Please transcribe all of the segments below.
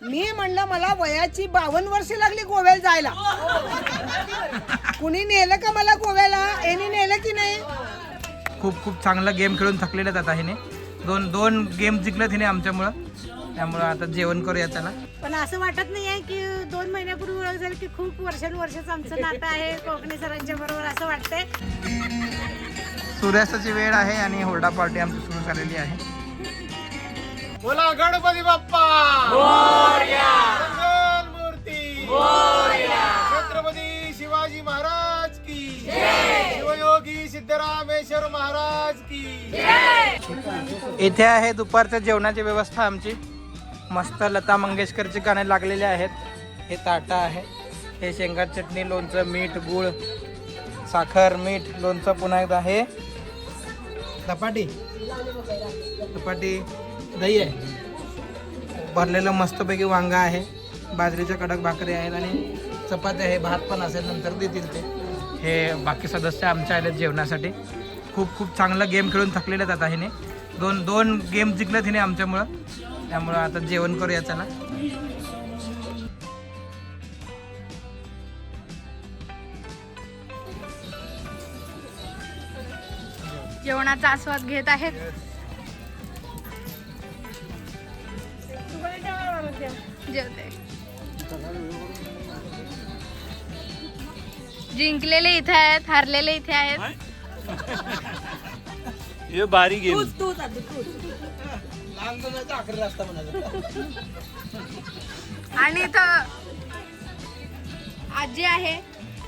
मी म्हणलं मला वयाची 52 वर्ष लागली गोव्याला जायला. कुणी नेलं का मला गोव्याला? यांनी नेलं की नाही? खूप खूप चांगला गेम खेळून थकलेले आहेत आता हिने. दोन गेम जिंकले तिने आमच्यामुळं. त्यामुळं आता जेवण करूया त्याला. पण असं वाटत नाही आहे की 2 महिन्यापूर्वी ओळख झाली की खूप वर्षांवर्षाचं आमचं नातं आहे कोकणी सरांच्या बरोबर असं वाटतंय. सूर्यास्ताची वेळ आहे आणि हुरडा पार्टी आमची सुरू झालेली आहे. बोला गणपती बाप्पा मोरया, मंगलमूर्ती मोरया, छत्रपती शिवाजी महाराज की जय, शिवयोगी सिद्धरामेश्वर महाराज की जय. इथे आहे दुपारच्या जेवणाची व्यवस्था आमची. मस्त लता मंगेशकरची गाणे लागलेले आहेत. हे ताटा आहे, हे शेंगा चटणी, लोणचं, मीठ, गूळ, साखर, मीठ, लोणचं, पुन्हा एकदा हे धपाटी दही आहे, भरलेलं मस्तपैकी वांगा आहे, बाजरीच्या कडक भाकरी आहेत आणि चपाती आहे. भात पण असेल नंतर देतील ते. हे बाकी सदस्य आमच्या आलेत जेवणासाठी. खूप चांगला गेम खेळून थकलेले आहेत आता हिने. दोन गेम जिंकले तिने आमच्यामुळं. त्यामुळं आता जेवण करूया चला. जेवणाचा आस्वाद घेत आहेत. जेवते. जिंकलेले इथे आहेत, हारलेले इथे आहेत. हे बारी गेम. आणि इथं आजी आहे,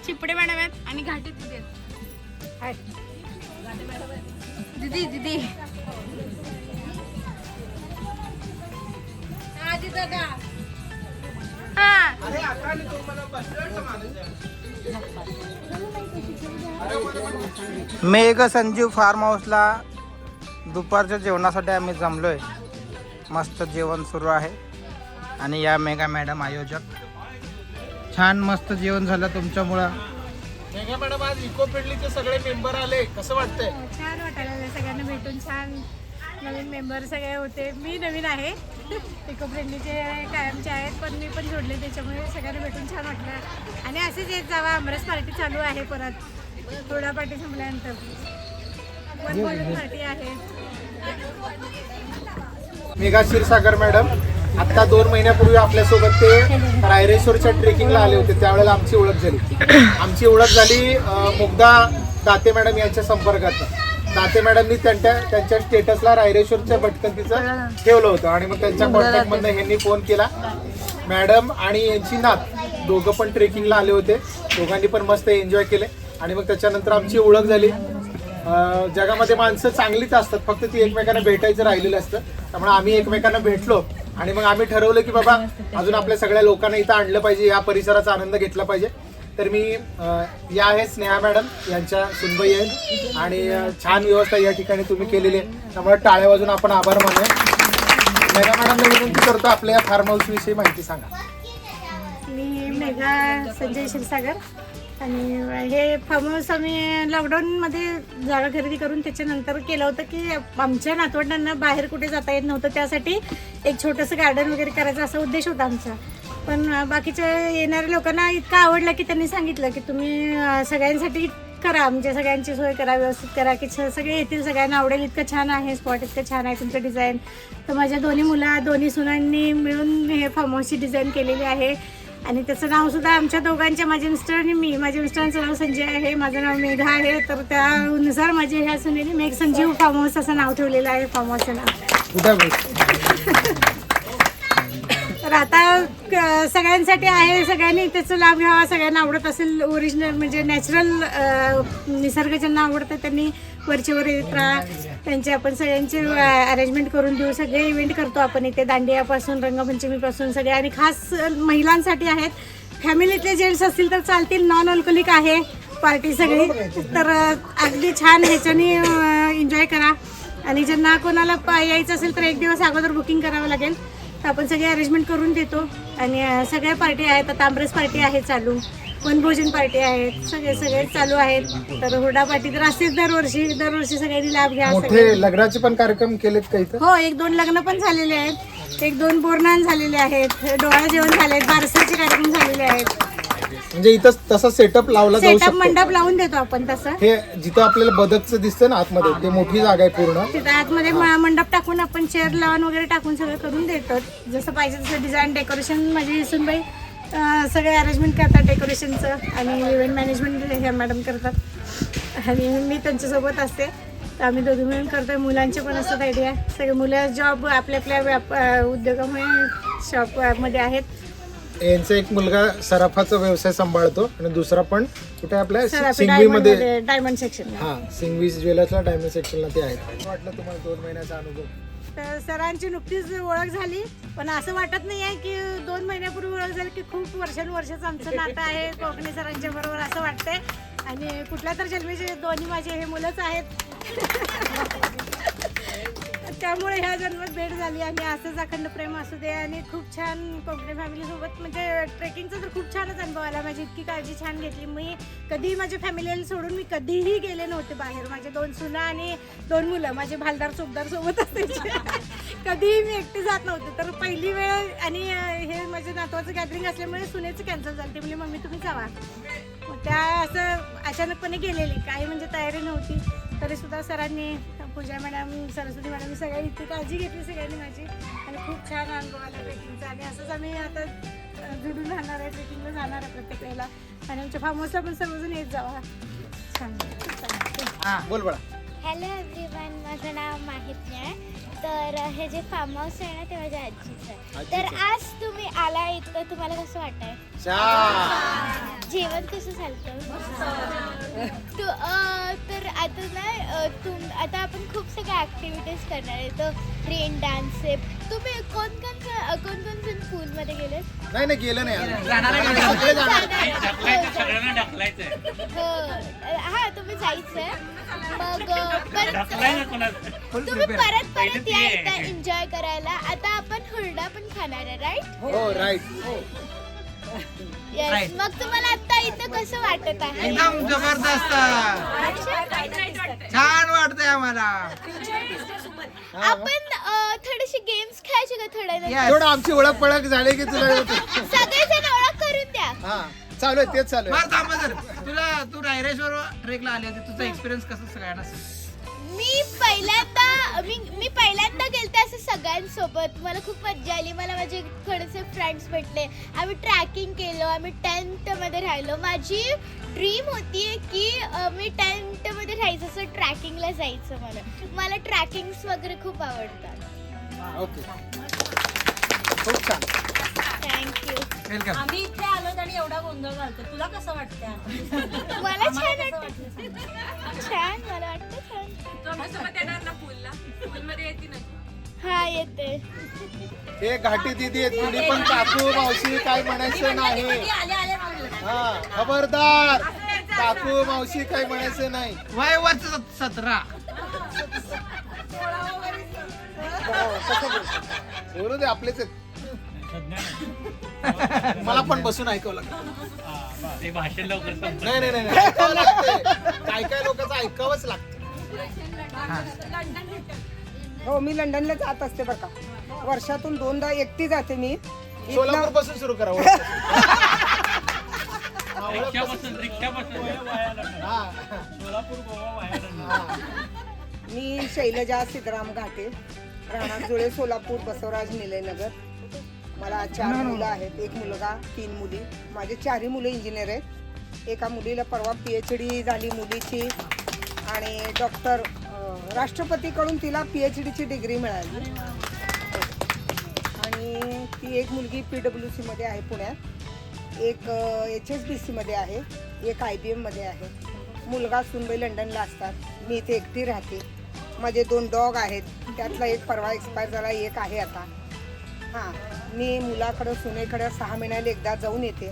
चिपडे मॅडम आहेत आणि घाटीत तुझे दीदी आजी दादा. मेघ संजीव फार्म हाऊसला दुपारच्या जेवणासाठी आम्ही जमलोय. मस्त जेवण सुरू आहे आणि या मेघा मॅडम आयोजक. छान मस्त जेवण झालं तुमच्यामुळं. मेघा मॅडम, आज इको फ्रेंडलीचे सगळे मेंबर आले, कसं वाटतंय? छान वाटायला लागलं सगळ्यांना भेटून. छान नवीन मेंबर सगळे होते. मी नवीन आहे, इको फ्रेंडलीचे कायमचे आहेत, पण मी पण जोडले त्याच्यामुळे सगळ्यांना भेटून छान वाटलं. आणि असेच येत जावा. आमरस पार्टी चालू आहे परत, थोडा पार्टी संपल्यानंतर वनभोजन पार्टी आहे. मेघा क्षीरसागर मॅडम आता 2 महिन्यापूर्वी आपल्यासोबत ते रायरेश्वरच्या ट्रेकिंगला आले होते. त्यावेळेला आमची ओळख झाली. मुग्धा दाते मॅडम यांच्या संपर्कात. दाते मॅडमनी त्यांच्या स्टेटसला रायरेश्वरच्या भटकंतीचं ठेवलं होतं आणि मग त्यांच्या कॉन्टॅक्टमधनं ह्यांनी फोन केला. मॅडम आणि यांची नात दोघं पण ट्रेकिंगला आले होते. दोघांनी पण मस्त एन्जॉय केले आणि मग त्याच्यानंतर आमची ओळख झाली. जगामध्ये माणसं चांगलीच असतात, फक्त ती एकमेकांना भेटायचं राहिलेलं असतं. त्यामुळे आम्ही एकमेकांना भेटलो आणि मग आम्ही ठरवलं की बाबा अजून आपल्या सगळ्या लोकांना इथं आणलं पाहिजे, या परिसराचा आनंद घेतला पाहिजे. तर मी या आहेत स्नेहा मॅडम, यांच्या सुनबाई आहेत आणि छान व्यवस्था या ठिकाणी तुम्ही केलेली आहे. त्यामुळे टाळ्या वाजून आपण आभार मानूया. मेघा मॅडमला विनंती करतो, आपल्या या फार्म हाऊस विषयी माहिती सांगा. मी मेघा संजय क्षीरसागर आणि हे फार्म हाऊस आम्ही लॉकडाऊनमध्ये जागा खरेदी करून त्याच्यानंतर केलं होतं की आमच्या नातवंडांना बाहेर कुठे जाता येत नव्हतं, त्यासाठी एक छोटंसं गार्डन वगैरे करायचा असा उद्देश होता आमचा. पण बाकीच्या येणाऱ्या लोकांना इतकं आवडलं की त्यांनी सांगितलं की तुम्ही सगळ्यांसाठी करा, म्हणजे सगळ्यांची सोय करा, व्यवस्थित करा की सगळे येतील, सगळ्यांना आवडेल. इतकं छान आहे स्पॉट, इतकं छान आहे तुमचं डिझाईन. तर माझ्या दोन्ही सुनांनी मिळून हे फार्म हाऊसची डिझाईन केलेली आहे आणि त्याचं नावसुद्धा आमच्या दोघांच्या, माझ्या मिस्टर आणि मी, माझ्या मिस्टरांचं नाव संजय आहे, माझं नाव मेघा आहे. तर त्यानुसार माझ्या ह्या सुनेने मेघ संजीव फार्म हाऊस असं नाव ठेवलेलं आहे फार्म हाऊसचं नाव. तर आता सगळ्यांसाठी आहे, सगळ्यांनी त्याचा लाभ घ्यावा. सगळ्यांना आवडत असेल ओरिजिनल म्हणजे नॅचरल निसर्ग ज्यांना आवडतं त्यांनी वरचेवर येत राहा. त्यांचे आपण सगळ्यांचे अरेंजमेंट करून देऊ. सगळे इव्हेंट करतो आपण इथे, दांडियापासून रंगपंचमीपासून सगळे. आणि खास महिलांसाठी आहेत. फॅमिलीतले जेंट्स असतील तर चालतील. नॉन अल्कोहोलिक आहे पार्टी सगळी. तर अगदी छान ह्याच्याने एन्जॉय करा. आणि ज्यांना कोणाला यायचं असेल तर 1 दिवस अगोदर बुकिंग करावं लागेल. तर आपण सगळे अरेंजमेंट करून देतो. आणि सगळ्या पार्टी आहेत. आता आमरस पार्टी आहे चालू, वनभोजन पार्टी आहेत, सगळे चालू आहेत. तर हुरडा पार्टी तर असतेच दरवर्षी सगळ्यांनी लाभ घ्या. मोठे लग्नाचे पण कार्यक्रम केलेत का इथं? हो, 1-2 लग्न पण झालेले आहेत. 1-2 बोरनान झालेले आहेत, डोळा जेवण झाले, बारसाचे कार्यक्रम झालेले आहेत. म्हणजे इथं तसा सेटअप लावला जाऊ सेटअप शकतो. मंडप लावून देतो आपण तसं. हे जिथं आपल्याला बदकचं दिसतं ना आतमध्ये, ते मोठी जागा आहे पूर्ण. तिथं आतमध्ये मंडप टाकून आपण चेअर लावून वगैरे टाकून सगळं करून देतो. जसं पाहिजे तसं डिझाईन डेकोरेशन माझी सुनबाई सगळे अरेंजमेंट करतात डेकोरेशनचं, आणि इव्हेंट मॅनेजमेंट हे मॅडम करतात आणि मी त्यांच्यासोबत असते. तर आम्ही दोघी मिळून करतोय. मुलांचे पण असतात आयडिया. सगळे मुलं जॉब आपल्या आपल्या उद्योगामुळे शॉपमध्ये आहेत. यांचा एक मुलगा सराफाचा व्यवसाय सांभाळतो आणि दुसरा पण कुठे आपल्या सिंगवीमध्ये, डायमंड सेक्शन. हा, सिंगवी ज्वेलर्सला डायमंड सेक्शनला ते आहेत. वाटलं तुम्हाला 2 महिन्याचा अनुभव? तर सरांची नुकतीच ओळख झाली, पण असं वाटत नाही आहे की 2 महिन्यापूर्वी ओळख झाली की खूप वर्षानुवर्षाचं आमचं नातं आहे कोकणी सरांच्या बरोबर असं वाटतंय. आणि कुठल्या तर जन्मीचे दोन्ही माझे हे मुलंच आहेत. त्यामुळे ह्या जन्मात भेट झाली आणि असंच अखंड प्रेम असू दे. आणि खूप छान कोकणी फॅमिलीसोबत म्हणजे ट्रेकिंगचा तर खूप छानच अनुभव आला. माझी इतकी काळजी छान घेतली. मी कधीही माझ्या फॅमिलीला सोडून मी कधीही गेले नव्हते बाहेर. माझे 2 सुना आणि 2 मुलं माझे भालदार चोपदार सोबत असायचे. कधीही मी एकटी जात नव्हते. तर पहिली वेळ आणि हे माझे नातवाचं गॅदरिंग असल्यामुळे सुनेचं कॅन्सल झालं. ते म्हणजे मम्मी तुम्ही जावा. मग त्या असं अचानकपणे गेलेली, काही म्हणजे तयारी नव्हती. तरीसुद्धा सरांनी, पूजा मॅडम, सरस्वती मॅडम सगळ्यांनी इतकी काळजी घेतली सगळ्यांनी माझी. आणि खूप छान अनुभव आला ट्रेकिंगचा. आणि असंच आम्ही आता जुडून राहणार आहे, ट्रेकिंगला जाणार आहे प्रत्येक वेळेला. आणि आमच्या फार्म हाऊसला पण सर्वजण येत जावा. छान. बोल बळा. हॅलो एव्हरीवन, माझं नाव माहिती आहे. तर हे जे फार्म हाऊस आहे ना ते माझ्या आजीचं आहे. तर आज तुम्ही आला इथं, तुम्हाला कसं वाटतंय? जेवण कसं चालतं? तर आता ना आता आपण खूप सगळ्या ॲक्टिव्हिटीज करणार आहे. तर रेन डान्स आहे. तुम्ही कोण जण पूलमध्ये गेले? नाही गेलं नाही. हा, तुम्ही जायचंय. मग तुम्ही परत या इथं एन्जॉय करायला. आता आपण हुरडा पण खाणार आहे, राईट? हो, राईट. येस. मग तुम्हाला आता इथं कसं वाटत आहे? एकदम जबरदस्त, छान वाटतंय आम्हाला. आपण थोडेसे गेम्स खेळायचे का थोड्या? थोडं आमची ओळख पळख झाली की तुला सगळेजण ओळख करून द्या. हा, चालू आहे, तेच चालू आहे. बरं थांबा जर तू रायरेश्वर ट्रेकला आली होती, तुझा एक्सपिरियन्स कसा सगळ्यांना? मी पहिल्यांदा गेलते असं सगळ्यांसोबत. मला खूप मजा आली. मला माझे थोडेसे फ्रेंड्स भेटले. आम्ही ट्रॅकिंग केलं. आम्ही टेंटमध्ये राहिलो. माझी ड्रीम होती की मी टेंटमध्ये राहायचं, असं ट्रॅकिंगला जायचं. मला ट्रॅकिंग्स वगैरे खूप आवडतात. ओके, खूप छान. थँक्यू. वेलकम. आम्ही इथे आलो आणि एवढा गोंधळ घालतो. तुला कसं वाटतं? मला छान वाटतं. छान, मला वाटतं छान. हा, येते. हे घाटी दिदी आहेत, कुणी पण काकू मावशी काय म्हणायचं नाही. हा, खबरदार, काकू मावशी काय म्हणायचं नाही. वय 17. बोलू दे, आपलेच आहेत. मला पण बसून ऐकावं लागतं. नाही ऐकावं लागतंय. काय लोकांचं ऐकावंच लागतं. हो, मी लंडनला जात असते बरं का. वर्षातून 2दा एकटी जाते मी. सोलापूर पासून सुरू करावं. मी शैलजा सिद्धराम घाटे, राणा जुळे, सोलापूर, बसवराज, निलयनगर. मला 4 मुलं आहेत, 1 मुलगा, 3 मुली. माझे 4ही मुलं इंजिनियर आहेत. एका मुलीला परवा PhD झाली मुलीची आणि डॉक्टर राष्ट्रपतीकडून तिला PhDची डिग्री मिळाली. आणि ती एक मुलगी PWC मध्ये आहे पुण्यात, एक HSBC मध्ये आहे, एक IBM मध्ये आहे. मुलगा सुनबाई लंडनला असतात. मी इथे एकटी राहते. माझे 2 डॉग आहेत, त्यातला एक परवा एक्सपायर झाला, एक आहे आता. हां, मी मुलाकडं सुनेकडं 6 महिन्याला एकदा जाऊन येते.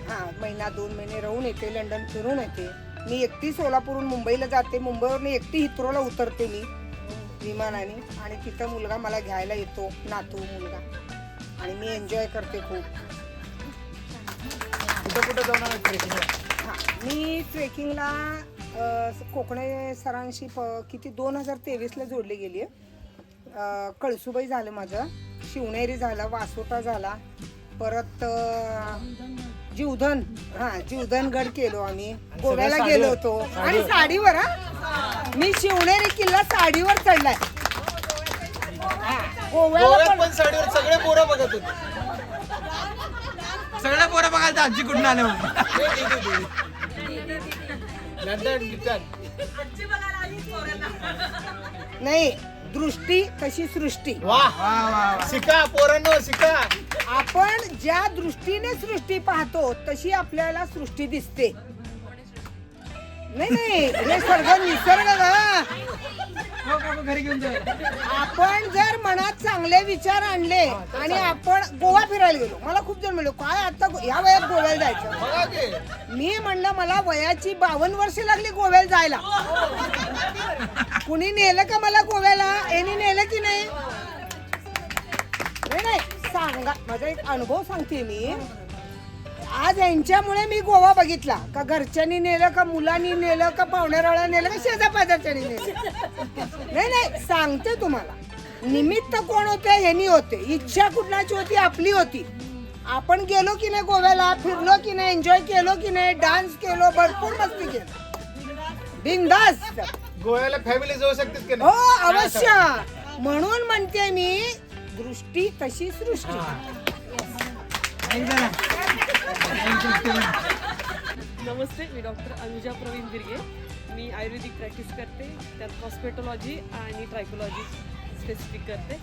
हां, 1-2 महिने राहून येते, लंडन फिरून येते. मी एकटी सोलापूरहून मुंबईला जाते. मुंबईवरून एकटी हिथ्रोला उतरते मी विमानाने. आणि तिथं मुलगा मला घ्यायला येतो, नातू मुलगा. आणि मी एन्जॉय करते खूप. कुठं जाणार ट्रेकिंगला? हां, मी ट्रेकिंगला कोकणे सरांशी किती 2023ला जोडली गेली आहे. कळसुबाई झालं माझं. शिवनेरी झाला, वासोटा झाला, परत जीवधनगड केलो आम्ही, गोव्याला गेलो होतो आणि साडीवर मी शिवनेरी किल्ला साडीवर चढलाय. गोव्याला गोव्यात पण साडीवर सगळे पोरं बघत होते. सगळ्या पोरं बघायचं आजी कुठून आले म्हणून. नाही, दृष्टी तशी सृष्टी. वाह, शिका पोरांनो, शिका. आपण ज्या दृष्टीने सृष्टी पाहतो तशी आपल्याला सृष्टी दिसते. नाही हे निसर्ग ना. हो का, मग घरी घेऊन जाऊ. आपण जर मनात चांगले विचार आणले आणि आपण गोवा फिरायला गेलो, मला खूप जण म्हणलो काय आता या वयात गोव्याला जायचं. बघा की. मी म्हणलं मला वयाची 52 वर्ष लागली गोव्याला जायला. कुणी नेलं का मला गोव्याला? यांनी नेलं की नाही? नाही सांगा, माझा एक अनुभव सांगते मी. आज यांच्यामुळे मी गोवा बघितला. का घरच्यांनी नेलं, का मुलांनी नेलं, का पाहुण्याराळा नेलं, का शेजापाजारच्यांनी नेलं. नाही सांगते तुम्हाला. निमित्त कोण होते? ह्यांनी होते. इच्छा कुणाची होती? आपली होती. आपण गेलो की नाही गोव्याला, फिरलो की नाही, एन्जॉय केलो की नाही, डान्स केलो, भरपूर मस्ती केलो, बिंदास. गोव्याला फॅमिली जाऊ शकतेस की हो नाही? अवश्य. म्हणून म्हणते मी, दृष्टी तशी सृष्टी. नमस्ते, मी डॉक्टर अनुजा प्रवीण बिर्गे. मी आयुर्वेदिक प्रॅक्टिस करते, त्यात कॉस्मेटॉलॉजी आणि ट्रायकोलॉजी स्पेसिफिक करते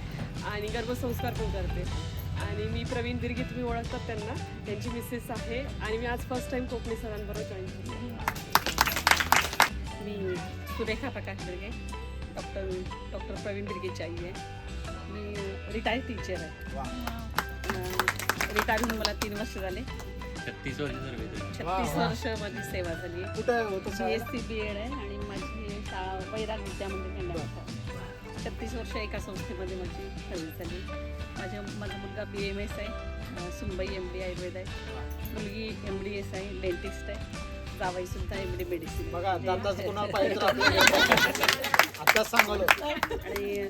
आणि गर्भसंस्कार पण करते. आणि मी प्रवीण बिर्गे, तुम्ही ओळखतात त्यांना, त्यांची मिसेस आहे. आणि मी आज फर्स्ट टाईम कोकणी सरांबरोबर जॉईन केली. मी सुरेखा प्रकाश बिर्गे, डॉक्टर प्रवीण बिर्गेची आई आहे. मी रिटायर्ड टीचर आहे. रिटायर होऊन मला 3 वर्ष झाले. 36 वर्ष सर्व्हिस. 36 वर्ष माझी सेवा झाली आहे. कुठं होतं शाळा? BSc BEd आहे आणि माझी शाळा वैराग विद्यामंदिर केंद्रात. 36 वर्ष एका संस्थेमध्ये माझी सर्व्हिस झाली. माझा मुलगा BMS आहे, सुनबाई MD आयुर्वेद आहे, मुलगी MDS आहे, डेंटिस्ट आहे, जावाईसुद्धा MD मेडिसिन. बघा दाताचं कोणाला पाहिजे तर आपल्याला आताच सांगलो. आणि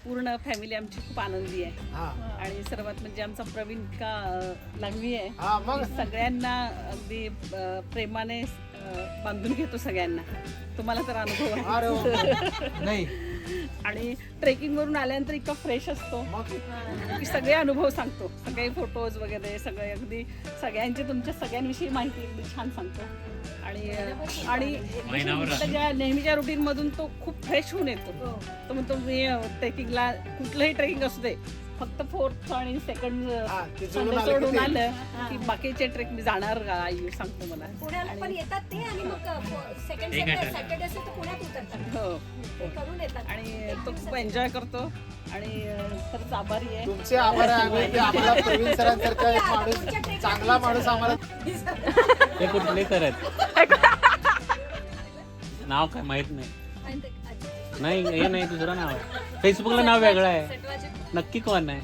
पूर्ण फॅमिली आमची खूप आनंदी आहे. हा आणि सर्वात म्हणजे आमचा प्रवीण का लंगवी आहे. हा, मग सगळ्यांना अगदी प्रेमाने बांधून घेतो सगळ्यांना. तुम्हाला तर अनुभव अरे आहे. नाही आणि ट्रेकिंग वरून आल्यानंतर इतका फ्रेश असतो मग की सगळे अनुभव सांगतो, सगळे फोटोज वगैरे सगळे अगदी सगळ्यांची तुमच्या सगळ्यांविषयी माहिती अगदी छान सांगतो. आणि त्याच्या नेहमीच्या रुटीन मधून तो खूप फ्रेश होऊन येतो. तो म्हणतो मी ट्रेकिंगला, कुठलंही ट्रेकिंग असू दे, फक्त 4th आणि 2nd ते संडे सोडून आलं की बाकीचे ट्रेक मी जाणार का, आई सांगतो मला. पुण्याला पण येतात ते आणि मग सेकंड सॅटर्डे असेल तर पुण्यात उतरतात, हो ते करून येतात. आणि तो खूप एन्जॉय करतो आणि खरंच आभारी आहे. तुमचे आभार आहे आम्ही की आपला प्रवीण सरांसारखा एक माणूस, चांगला माणूस आम्हाला. ते कुठले सर आहेत? नाव काय माहित नाही. नाही हे नाही, दुसरं नाव आहे. फेसबुकला नाव वेगळं आहे. नक्की कोण आहे?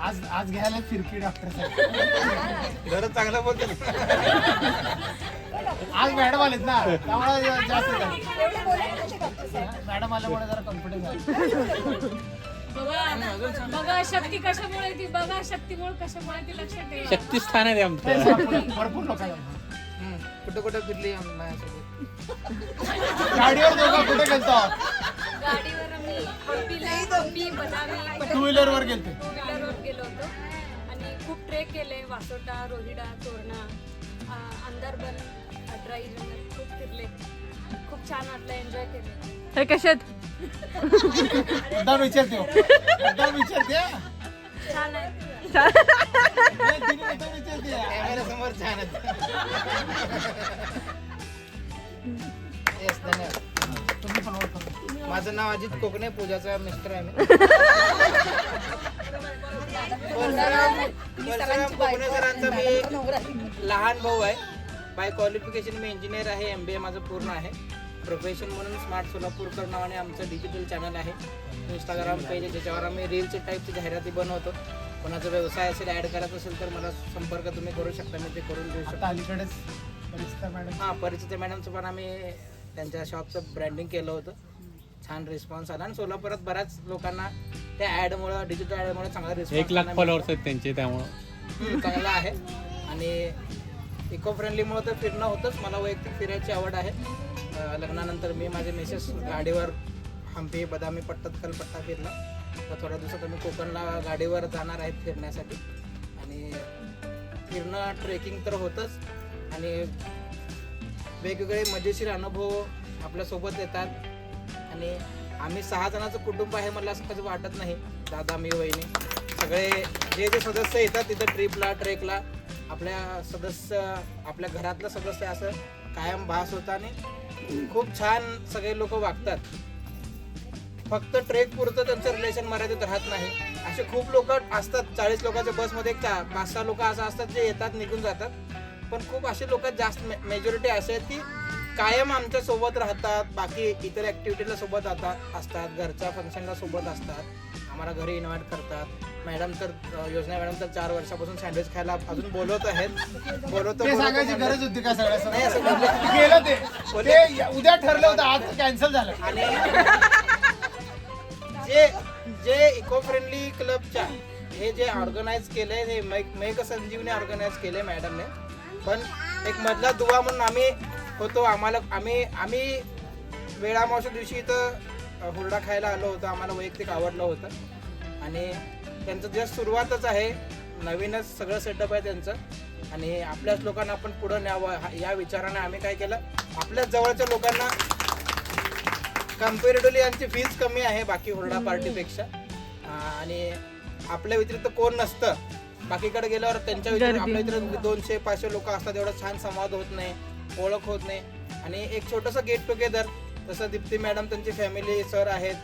आज घ्यायला फिरकी डॉक्टर साहेब. जरा चांगलं बोलते. आज मॅडम आलेत ना, त्यामुळे जास्त मॅडम आल्यामुळे जरा कॉन्फिडन्स आहे. बघा शक्ती कशामुळे ती, बघा शक्तीमुळे कशामुळे ती लक्षात ठेवा. शक्तिस्थान आहे ते आमचं. भरपूर लोकांना कुठं कुठं फिरली माझ्यासोबत. गाडीवर दोघं कुठे गेलतो? गाडीवर आम्ही हंपी, बदामी, टू व्हीलर वर गेलते. टू व्हीलरवर गेलो होतो आणि खूप ट्रेक केले. वासोटा, रोहिडा, तोरणा, अंदरबन, अड्राई जंगल खूप फिरले. खूप छान वाटलं, एन्जॉय केले. हे कशात मुद्दाम विचारते. छान आहे. कॅमेऱ्यासमोर छान आहे. Yes, धन्यवाद. तुम्ही पण ओळखा. माझं नाव अजित कोकणे, पूजाचा मिस्टर आहे मी. परशुराम कोकणे सरांचा मी एक लहान भाऊ आहे. बाय क्वालिफिकेशन मी इंजिनियर आहे. MBA माझं पूर्ण आहे. प्रोफेशन म्हणून स्मार्ट सोलापूरकर नावाने आमचं डिजिटल चॅनल आहे. इंस्टाग्राम पेज आहे, ज्याच्यावर आम्ही रीलचे टाईपची जाहिराती बनवतो. कोणाचा व्यवसाय असेल, ॲड करायचा असेल तर मला संपर्क तुम्ही करू शकता, मी ते करून देऊ आता शकतो. अलीकडेच परिचिता मॅडम. हां, परिचित मॅडमचं पण आम्ही त्यांच्या शॉपचं ब्रँडिंग केलं होतं. छान रिस्पॉन्स आला आणि सोलापुरात बऱ्याच लोकांना त्या ॲडमुळं डिजिटल ॲडमुळे चांगला 1 रिस्पॉन्स लाख फॉलोअर्स आहेत त्यांचे, त्यामुळं चांगला आहे. आणि इको फ्रेंडलीमुळं तर फिरणं होतंच. मला वैयक्तिक फिरायची आवड आहे. लग्नानंतर मी माझे मिसेस गाडीवर हंपी बदामी पट्टत्कल पट्टा फिरला. तर थोड्या दिवसात आम्ही कोकणला गाडीवर जाणार आहेत फिरण्यासाठी. आणि फिरणं ट्रेकिंग तर होतंच आणि वेगवेगळे मजेशीर अनुभव आपल्यासोबत येतात. आणि आम्ही 6 जणांचं कुटुंब आहे, मला असं कधी वाटत नाही. दादा, मी, वहिनी सगळे जे सदस्य येतात तिथं ट्रिपला ट्रेकला आपल्या सदस्य, आपल्या घरातलं सदस्य असं कायम भास होता. आणि खूप छान सगळे लोक वागतात. फक्त ट्रेक पुरतं त्यांचं रिलेशन मर्यादित राहत नाही. असे खूप लोक असतात, 40 लोकांच्या बसमध्ये 5-6 लोक असं असतात जे येतात निघून जातात. पण खूप असे लोक जास्त मेजॉरिटी असे आहेत की कायम आमच्या सोबत राहतात. बाकी इतर ॲक्टिव्हिटीला सोबत असतात, घरच्या फंक्शनला सोबत असतात, आम्हाला घरी इन्व्हाइट करतात. मॅडम तर योजना मॅडम तर 4 वर्षापासून सँडविच खायला अजून बोलवत आहेत. ते सांगायची गरज होती का सगळ्या नाही असं बोलले. गेलं ते उद्या ठरलं होतं, आज कॅन्सल झालं. आणि जे इको फ्रेंडली क्लबच्या हे जे ऑर्गनाईज केले, हे मेक संजीवनी ऑर्गनाईज केले मॅडमने. पण एक मधला दुवा म्हणून आम्ही होतो. आम्ही वेळामावश्या दिवशी इथं हुरडा खायला आलो होतो. आम्हाला वैयक्तिक आवडलं होतं. आणि त्यांचं जस्ट सुरुवातच आहे, नवीनच सगळं सेटअप आहे त्यांचं. आणि आपल्याच लोकांना आपण पुढं न्यावं या विचाराने आम्ही काय केलं, आपल्याच जवळच्या लोकांना कम्पॅरेटिव्हली यांची फीज कमी आहे बाकी हुरडा पार्टीपेक्षा. आणि आपल्या व्यतिरिक्त कोण नसतं. बाकीकडे गेल्यावर त्यांच्या व्यतिरिक्त आपल्या व्यतिरिक्त 200-500 लोक असतात. एवढा छान संवाद होत नाही, ओळख होत नाही. आणि एक छोटंसं गेट टुगेदर, जसं दीप्ती मॅडम त्यांची फॅमिली सर आहेत,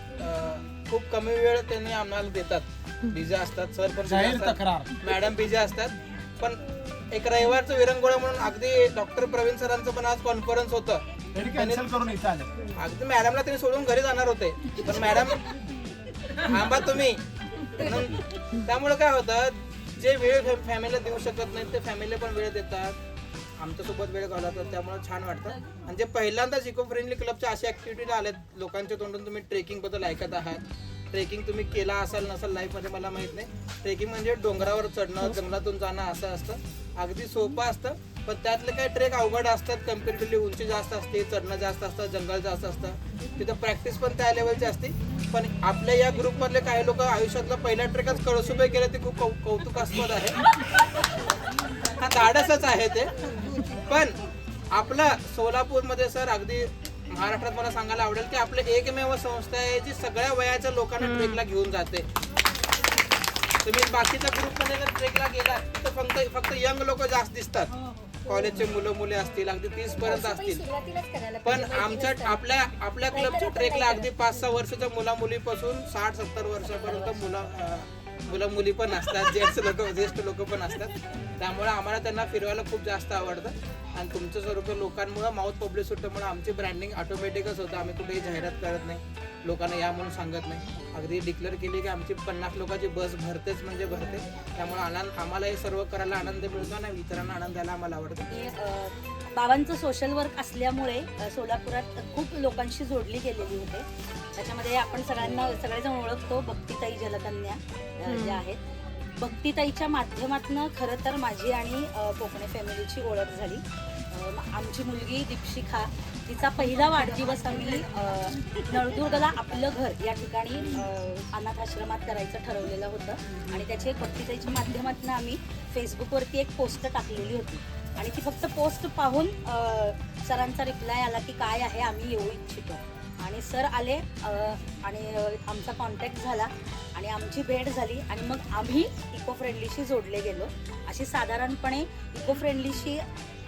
खूप कमी वेळ त्यांनी आम्हाला देतात. बिझी असतात सर पण busy असतात, मॅडम बिझी असतात. पण एक रविवारचं विरंगुळा म्हणून अगदी डॉक्टर प्रवीण सरांचं पण आज कॉन्फरन्स होतं. अगदी मॅडमला त्यांनी सोडून घरी जाणार होते, पण मॅडम थांबा तुम्ही म्हणून. त्यामुळे काय होतं, जे वेळ फॅमिलीला देऊ शकत नाही ते फॅमिलीला पण वेळ देतात, आमच्यासोबत वेळ घालवतात. त्यामुळे छान वाटतं. आणि जे पहिल्यांदाच इको फ्रेंडली क्लबच्या अशा ॲक्टिव्हिटीला आल्यात लोकांच्या तोंडून, तुम्ही ट्रेकिंगबद्दल ऐकत आहात. ट्रेकिंग तुम्ही केला असाल नसाल लाईफमध्ये मला माहीत नाही. ट्रेकिंग म्हणजे डोंगरावर चढणं, जंगलातून जाणं असं असतं. अगदी सोपं असतं, पण त्यातले काही ट्रेक अवघड असतात. कम्पॅरेटिव्हली उंची जास्त असते, चढणं जास्त असतं, जंगल जास्त असतं. तिथं प्रॅक्टिस पण त्या लेवलची असते. पण आपल्या या ग्रुपमधले काही लोक आयुष्यातला पहिला ट्रेकच कळसुबाई केलं ते खूप कौतुकास्पद आहे. हा धाडसच आहे ते. पण आपलं सोलापूरमध्ये सर, अगदी महाराष्ट्रात मला सांगायला आवडेल की आपलं एकमेव संस्था आहे जी सगळ्या वयाच्या लोकांना ट्रेकला घेऊन जाते. तुम्ही बाकीच्या ग्रुपमध्ये जर ट्रेकला गेला तर फक्त यंग लोक जास्त दिसतात. कॉलेजचे मुले असतील, अगदी 30 पर्यंत असतील. पण आपल्या क्लबच्या ट्रेकला अगदी 5-6 वर्षाच्या मुलामुलीपासून 60-70 वर्षापर्यंत मुलं मुली पण असतात, ज्येष्ठ लोक पण असतात. त्यामुळे आम्हाला त्यांना फिरवायला खूप जास्त आवडतं. आणि तुमच्या स्वरूप लोकांमुळे, माउथ पब्लिसिटीमुळे आमची ब्रँडिंग ऑटोमॅटिकच होतं. आम्ही कुठेही जाहिरात करत नाही, लोकांना या म्हणून सांगत नाही. अगदी डिक्लेअर केली की आमची 50 लोकांची बस भरतेच म्हणजे भरते. त्यामुळे आम्हाला हे सर्व करायला आनंद मिळतो आणि इतरांना आनंद द्यायला आम्हाला आवडतं. बाबांचं सोशल वर्क असल्यामुळे सोलापुरात खूप लोकांशी जोडली गेलेली होते. त्याच्यामध्ये आपण सगळेजण ओळखतो भक्तिताई जलकन्या ज्या आहेत. भक्तिताईच्या माध्यमातून खरं तर माझी आणि कोकणे फॅमिलीची ओळख झाली. आमची मुलगी दीपशिखा, तिचा पहिला वाढदिवस आम्ही नळदुर्गला आपलं घर या ठिकाणी अनाथ आश्रमात करायचं ठरवलेलं होतं. आणि त्याची एक भक्तिताईच्या माध्यमातून आम्ही फेसबुकवरती एक पोस्ट टाकलेली होती. आणि ती फक्त पोस्ट पाहून सरांचा रिप्लाय आला की काय आहे, आम्ही येऊ इच्छितो. आणि सर आले आणि आमचा कॉन्टॅक्ट झाला आणि आमची भेट झाली. आणि मग आम्ही इको फ्रेंडलीशी जोडले गेलो. अशी साधारणपणे इको फ्रेंडलीशी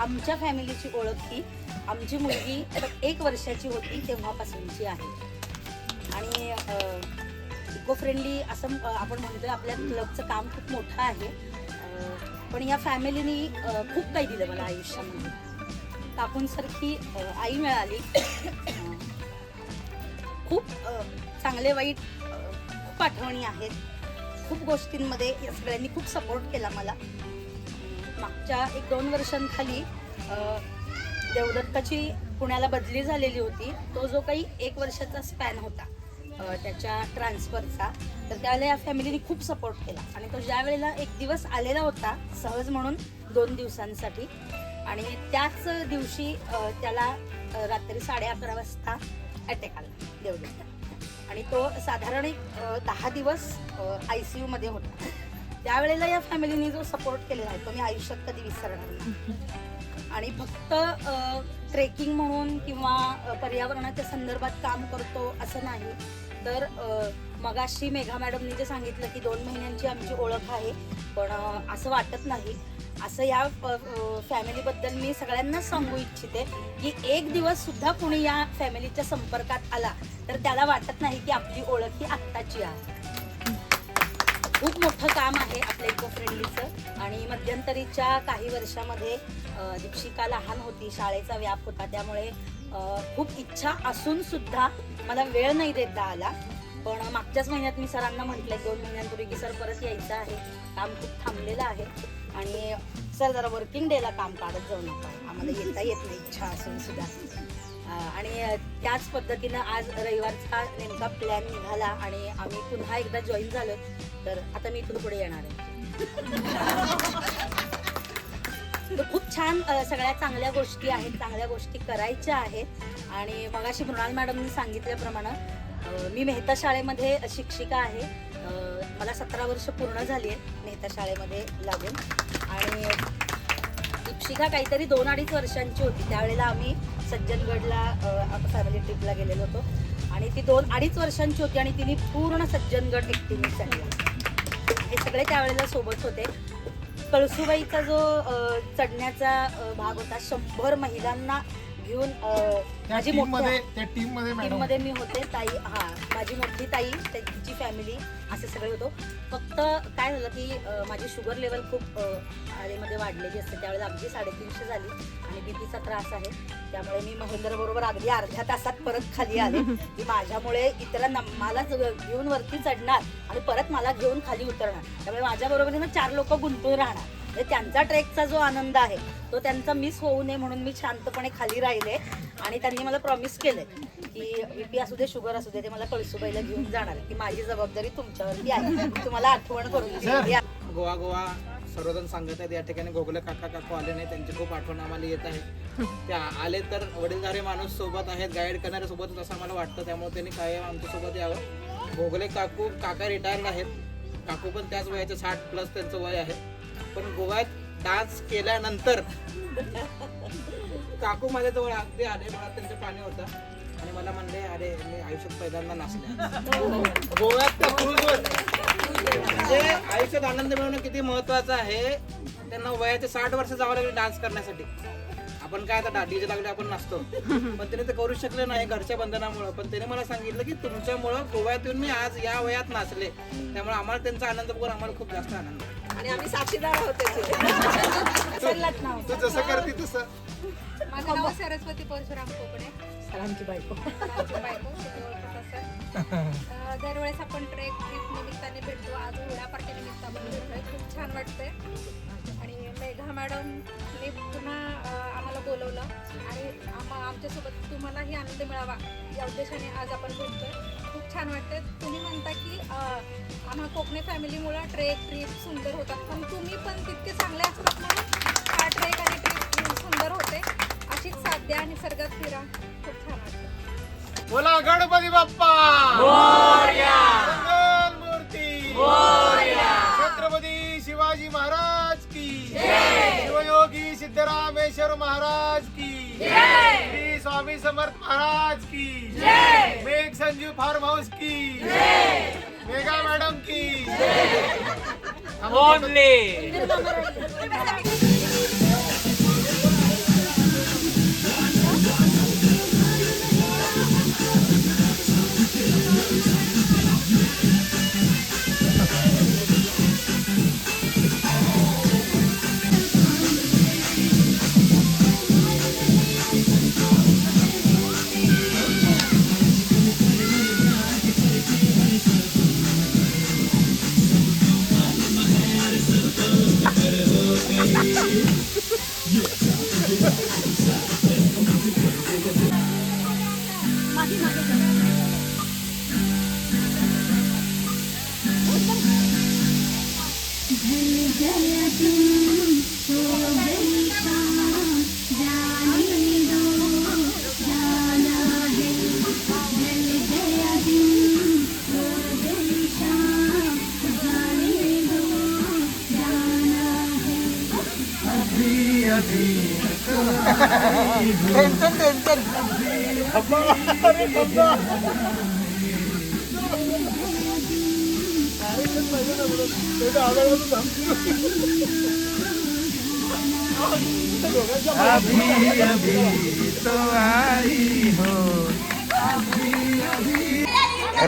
आमच्या फॅमिलीची ओळख ही आमची मुलगी 1 वर्षाची होती तेव्हापासूनची आहे. आणि इको फ्रेंडली असं आपण म्हणतोय, आपल्या क्लबचं काम खूप मोठं आहे. पण या फॅमिलीनी खूप काही दिलं मला आयुष्यामध्ये. काकूंसारखी आई मिळाली. खूप चांगले वाईट खूप आठवणी आहेत. खूप गोष्टींमध्ये या सगळ्यांनी खूप सपोर्ट केला मला. मागच्या 1-2 वर्षांखाली देवदत्ताची पुण्याला बदली झालेली होती. तो जो काही 1 वर्षाचा स्पॅन होता त्याच्या ट्रान्सफरचा. तर त्यावेळेला या फॅमिलीने खूप सपोर्ट केला आणि तो ज्या वेळेला एक दिवस आलेला होता सहज म्हणून 2 दिवसांसाठी, आणि त्याच दिवशी त्याला रात्री 11:30 वाजता अटॅक आला देवदत्त, आणि तो साधारण 10 दिवस ICU मध्ये होता. त्यावेळेला या फॅमिलीने जो सपोर्ट केलेला आहे तो मी आयुष्यात कधी विसरणार नाही. आणि फक्त ट्रेकिंग म्हणून किंवा पर्यावरणाच्या संदर्भात काम करतो असं नाही, तर मगाशी मेघा मॅडमनी जे सांगितलं की 2 महिन्यांची आमची ओळख आहे, पण असं वाटत नाही. असं या फॅमिलीबद्दल मी सगळ्यांना सांगू इच्छिते की एक दिवस सुद्धा कोणी या फॅमिलीच्या संपर्कात आला तर त्याला वाटत नाही की आपली ओळख ही आत्ताची आहे. खूप मोठं काम आहे आपल्या इको फ्रेंडलीचं. आणि मध्यंतरीच्या काही वर्षामध्ये दीक्षिका लहान होती, शाळेचा व्याप होता, त्यामुळे खूप इच्छा असून सुद्धा मला वेळ नाही देता आला. पण मागच्याच महिन्यात मी सरांना म्हटलंय 2 महिन्यांपूर्वी की सर परत यायचं आहे, काम खूप थांबलेलं आहे आणि सर जरा वर्किंग डेला काम काढत जाऊ नका, आम्हाला येता येत नाही इच्छा असून सुद्धा. आणि त्याच पद्धतीनं आज रविवारचा नेमका प्लॅन निघाला आणि आम्ही पुन्हा एकदा जॉईन झालो. तर आता मी इथून पुढे येणार आहे. तर खूप छान सगळ्या चांगल्या गोष्टी आहेत, चांगल्या गोष्टी करायच्या आहेत. आणि मगाशी मृणाल मॅडमनी सांगितल्याप्रमाणे मी मेहता शाळेमध्ये शिक्षिका आहे. मला 17 वर्ष पूर्ण झाली आहेत मेहता शाळेमध्ये लागून. आणि दीक्षिका काहीतरी 2-2.5 वर्षांची होती त्यावेळेला आम्ही सज्जनगडला फॅमिली ट्रिपला गेलेलो होतो, आणि ती 2-2.5 वर्षांची होती आणि तिने पूर्ण सज्जनगड एकटीने चढला. हे सगळे त्यावेळेला सोबत होते. कळसुबाईचा जो चढण्याचा भाग होता 100 महिलांना घेऊन माझी टीम मध्ये मी होते. ताई, माझी मोठी ताई, त्यांची फॅमिली, असे सगळे होतो. फक्त काय झालं की माझी शुगर लेवल खूप आळेमध्ये वाढलेली असते, त्यावेळेला अगदी 350 झाली आणि बीपीचा त्रास आहे. त्यामुळे मी महेंद्र बरोबर अगदी अर्ध्या तासात परत खाली आले की माझ्यामुळे इतरांना मला घेऊन वरती चढणार आणि परत मला घेऊन खाली उतरणार, त्यामुळे माझ्या बरोबरीनं 4 लोक गुंतून राहणार. त्यांचा ट्रेकचा जो आनंद आहे तो त्यांचा मिस होऊ नये म्हणून मी शांतपणे खाली राहिले. आणि त्यांनी मला प्रॉमिस केलंय की बीपी असू दे, शुगर असू दे, ते मला कळसुबाईला घेऊन जाणार, की माझी जबाबदारी तुमच्यावरती आहे, मी तुम्हाला आठवण करून दिली. गोवा सर्वजण सांगत आहेत. या ठिकाणी गोगले काकू आले नाही, त्यांची खूप आठवण आम्हाला येत आहे. ते आले तर वडीलधारे माणूस सोबत आहेत, गाईड करणारे सोबतच असं मला वाटतं, त्यामुळे त्यांनी कायम आमच्यासोबत यावं. गोगले काका रिटायर्ड आहेत, काकू पण त्याच वयाचे 60+ त्यांचं वय आहे. पण गोव्यात डान्स केल्यानंतर काकू माझ्याजवळ अगदी आले, मला त्यांचं पाणी होतं आणि मला म्हणले अरे मी आयुष्यात पहिल्यांदा नाचले गोव्यात क्रूजवर. म्हणजे आयुष्यात आनंद मिळवणं किती महत्वाचं आहे. त्यांना वयाचे 60 वर्ष जावं लागले डान्स करण्यासाठी. आपण काय आता डीजे लागले आपण नाचतो, पण त्याने ते करू शकले नाही घरच्या बंधनामुळे. पण त्याने मला सांगितलं की तुमच्यामुळं गोव्यात येऊन मी आज या वयात नाचले, त्यामुळे आम्हाला त्यांचा आनंद बघून आम्हाला खूप जास्त आनंद आणि आम्ही साक्षीदार होते. तू जसं करते तसं. माझं नाव सरस्वती परशुराम कोकणे, सरांची बायको. दरवेळेस आपण ट्रिप निमित्ताने भेटतो, आज होळ्या पार्टी निमित्त आपण भेटतोय, खूप छान वाटतंय. आणि मेघा मॅडमने पुन्हा आम्हाला बोलवलं आणि आमच्यासोबत तुम्हालाही आनंद मिळावा या उद्देशाने आज आपण भेटतोय. खूप छान वाटतंय. तुम्ही म्हणता की आम्हा कोकणे फॅमिलीमुळे ट्रिप सुंदर होतात, पण तुम्ही पण तितके चांगले असतात म्हणून हा ट्रेक आणि ट्रिप सुंदर होते. अशीच साथ द्या आणि निसर्गात फिरा, खूप छान वाटतं. बोला गणपती बाप्पा मोरया, मंगलमूर्ती मोरया, छत्रपती शिवाजी महाराज की जय, शिवयोगी सिद्धरामेश्वर महाराज की जय, श्री स्वामी समर्थ महाराज की जय, मेघ संजीव फार्म हाऊस की जय, मेघा मॅडम की जय. Thank you. Tension tension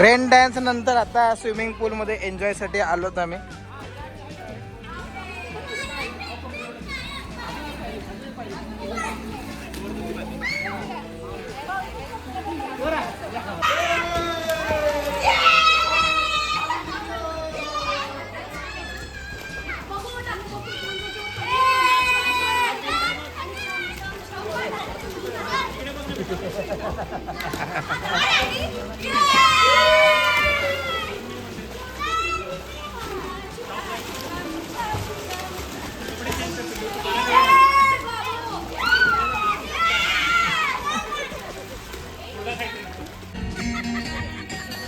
rain dance नंतर आता स्विमिंग पूल मध्ये एन्जॉय साठी आलोत आम्ही.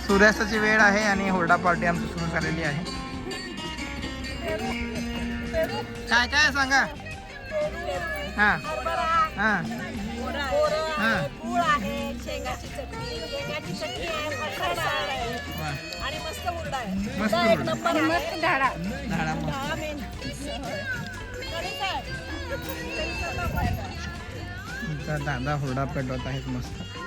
सूर्यास्ताची वेळ आहे आणि हुरडा पार्टी आमची सुरू झालेली आहे. काय काय सांगा. हा हा हा मस्त हुरडा. झाडा मस्त. दादा हुरडा पेटवत आहेत मस्त.